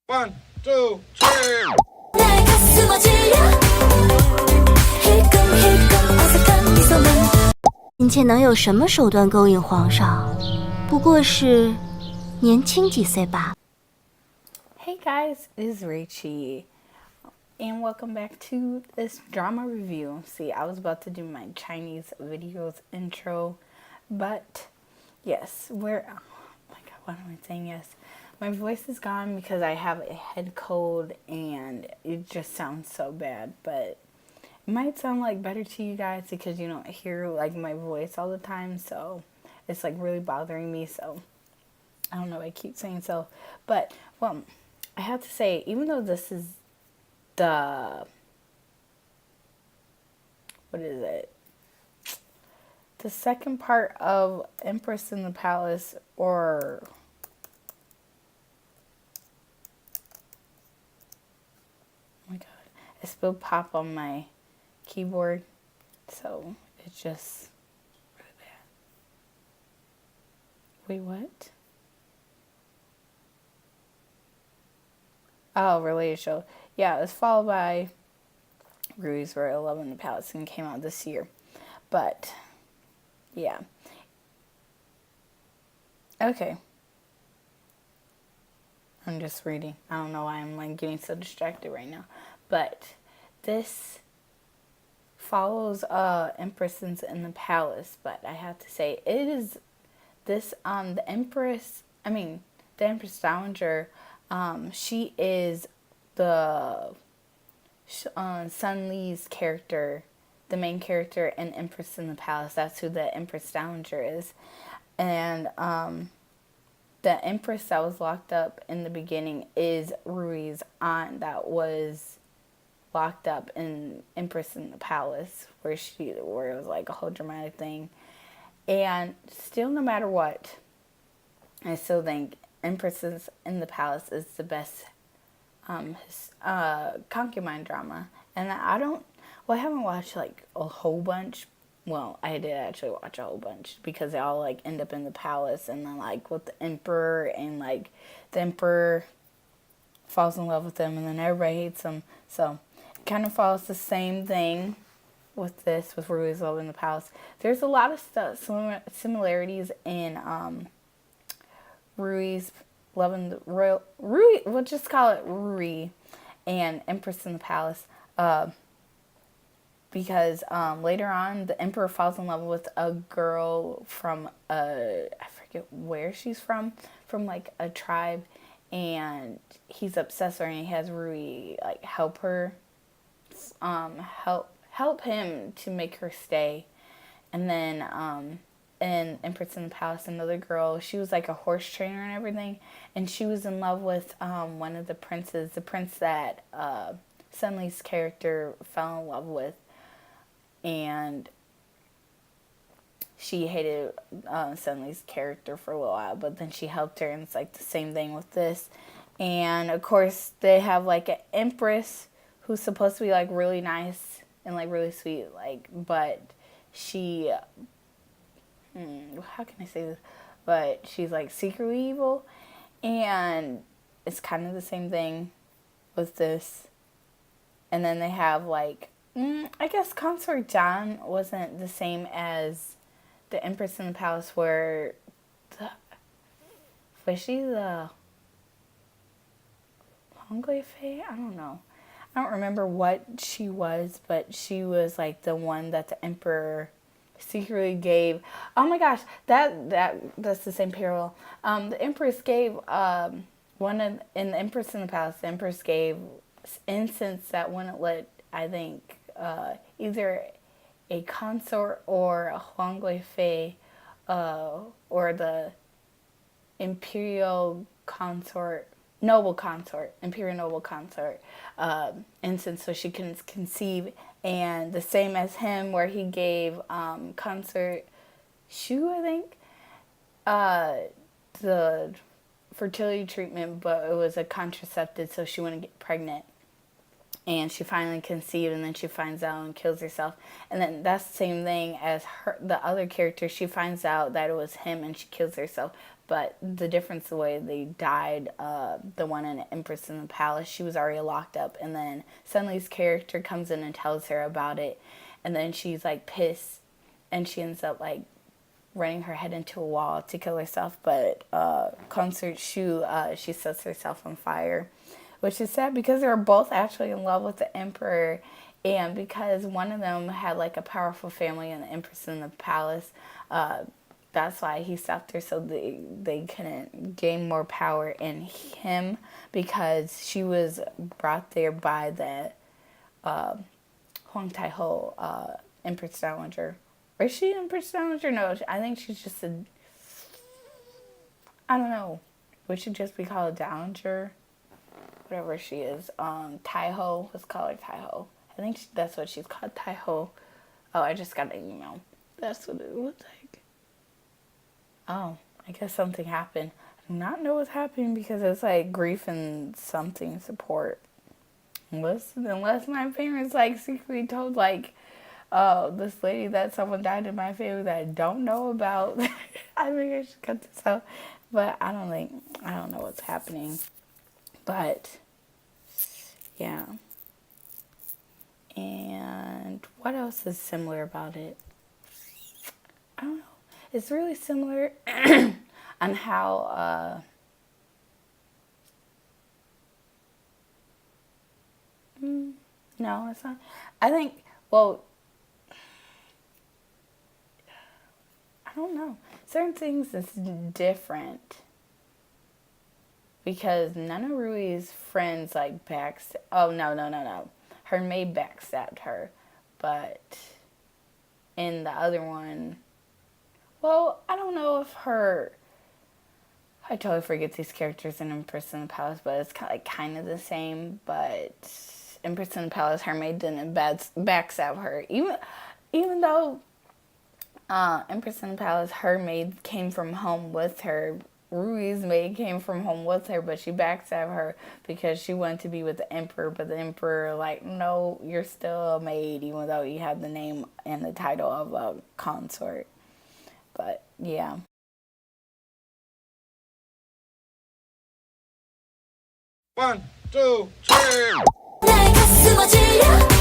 One, two, three. 臣妾能有什么手段勾引皇上？不过是年轻几岁罢。 Hey guys, it is Rachie, and welcome back to this drama review. See, I was about to do my Chinese videos intro, but yes, oh my god, what am I saying? Yes, my voice is gone because I have a head cold and it just sounds so bad, but it might sound like better to you guys because you don't hear like my voice all the time, so it's like really bothering me, so I don't know, I keep saying so, but well, I have to say, even though this is the, what is it? The second part of Empress in the Palace, or, oh my god, I spilled pop on my keyboard, so it's just really bad. Wait, what? Oh, related show. Yeah, it was followed by Ruyi's Royal Love in the Palace and came out this year. But, yeah. Okay. I'm just reading. I don't know why I'm like getting so distracted right now. But this follows Empresses in the Palace. But I have to say, it is this, the Empress Dowager. She is the Sun Li's character, the main character in Empress in the Palace. That's who the Empress Dowager is. And the Empress that was locked up in the beginning is Ruyi's aunt that was locked up in Empress in the Palace, where it was like a whole dramatic thing. And still, no matter what, I still think Empresses in the Palace is the best concubine drama. And I haven't watched like a whole bunch. Well, I did actually watch a whole bunch because they all like end up in the palace, and then like with the emperor, and like the emperor falls in love with them, and then everybody hates them. So it kind of follows the same thing with this, with Ruyi's Love in the Palace. There's a lot of similarities in Ruyi's Love in the Royal Ruyi. We'll just call it Ruyi and Empress in the Palace, because later on the emperor falls in love with a girl from I forget where she's from like a tribe, and he's obsessed with her, and he has Ruyi like help her, help him to make her stay. And then in Empress in the Palace, another girl, she was like a horse trainer and everything, and she was in love with one of the princes, the prince that Sun Li's character fell in love with, and she hated Sun Li's character for a little while, but then she helped her, and it's like the same thing with this. And of course they have like an empress who's supposed to be like really nice and like really sweet, like, but she how can I say this? But she's like secretly evil, and it's kind of the same thing with this. And then they have like, I guess Consort John wasn't the same as the Empress in the Palace, where was she the Hongwei Fei? I don't know. I don't remember what she was, but she was like the one that the emperor secretly gave. Oh my gosh, that's the same parallel. The Empress gave in the Empress in the Palace, the Empress gave incense that wouldn't let, I think, either a consort or a Huangwei Fei, or the imperial noble consort, incense, so she couldn't conceive. And the same as him, where he gave consort Zhou, I think, the fertility treatment, but it was a contraceptive, so she wouldn't get pregnant. and she finally conceived, and then she finds out and kills herself. And then that's the same thing as the other character. She finds out that it was him, and she kills herself. But the difference, the way they died, the one in Empress in the Palace, she was already locked up, and then Sunli's character comes in and tells her about it, and then she's like pissed, and she ends up like running her head into a wall to kill herself. But Concert Zhou, she sets herself on fire, which is sad because they were both actually in love with the Emperor, and because one of them had like a powerful family and the Empress in the Palace, that's why he stopped her, so they couldn't gain more power in him, because she was brought there by the Huang Taiho, Empress Dowager. Or is she Empress Dowager? No, I think she's just I don't know. We should just be called a Dowager. Whatever she is. Taiho. Let's call her Taiho. I think that's what she's called, Taiho. Oh, I just got an email. That's what it looks like. Oh, I guess something happened. I do not know what's happening because it's like grief and something support. Unless my parents like secretly told like, oh, this lady that someone died in my family that I don't know about. I think I should cut this out. But I don't know what's happening. But yeah. And what else is similar about it? I don't know. It's really similar on how no, it's not. I think, well, I don't know. Certain things is different because none of Rui's friends like oh, no. Her maid backstabbed her, but in the other one, well, I don't know if I totally forget these characters in Empress in the Palace, but it's kind of the same. But Empress in the Palace, her maid didn't backstab her, even though Empress in the Palace, her maid came from home with her. Rui's maid came from home with her, but she backstabbed her because she wanted to be with the Emperor. But the Emperor, like, no, you're still a maid, even though you have the name and the title of a consort. But yeah. 1, 2, 3. 날 가슴 어질러